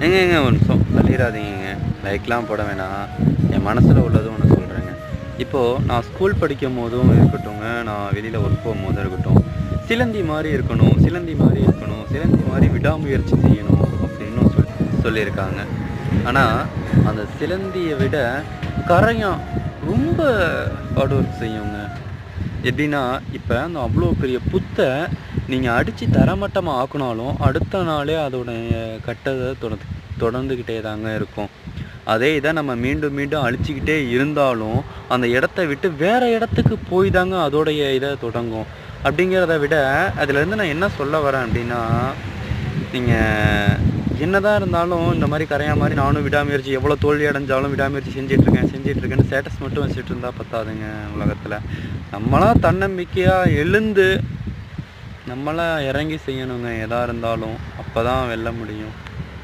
ஏங்க ஒரு நிமிஷம் தள்ளிடாதீங்கங்க. லைக்லாம் போட வேணாம். என் மனசில் உள்ளதும் ஒன்று சொல்கிறேங்க. இப்போது நான் ஸ்கூல் படிக்கும் போதும் இருக்கட்டுங்க, நான் வெளியில் ஒர்க் போகும்போதும் இருக்கட்டும், சிலந்தி மாதிரி இருக்கணும், சிலந்தி மாதிரி இருக்கணும், சிலந்தி மாதிரி விடாமுயற்சி செய்யணும் அப்படின்னு சொல்லியிருக்காங்க. ஆனால் அந்த சிலந்தியை விட கரையான் ரொம்ப ஹார்ட் ஒர்க் செய்யுங்க. எப்படின்னா, இப்போ அந்த அவ்வளோ பெரிய புத்தை நீங்கள் அடித்து தரமட்டமாக ஆக்குனாலும் அடுத்த நாளே அதோடைய கட்டதை தொடர்ந்துக்கிட்டே தாங்க இருக்கும். அதே இதை நம்ம மீண்டும் மீண்டும் அழிச்சிக்கிட்டே இருந்தாலும் அந்த இடத்த விட்டு வேறு இடத்துக்கு போய் தாங்க அதோடைய இதை தொடங்கும். அப்படிங்கிறத விட அதுலேருந்து நான் என்ன சொல்ல வரேன் அப்படின்னா, நீங்கள் என்னதான் இருந்தாலும் இந்த மாதிரி கரையா மாதிரி நானும் விடாமுயற்சி எவ்வளோ தோல்வி அடைஞ்சாலும் விடாமுயற்சி செஞ்சிட்ருக்கேன்னு ஸ்டேட்டஸ் மட்டும் வச்சுட்டு இருந்தால் பத்தாதுங்க உலகத்தில். நம்மளாம் தன்னம்பிக்கையாக எழுந்து நம்மளாம் இறங்கி செய்யணுங்க எதாக இருந்தாலும். அப்போ தான் வெல்ல முடியும்.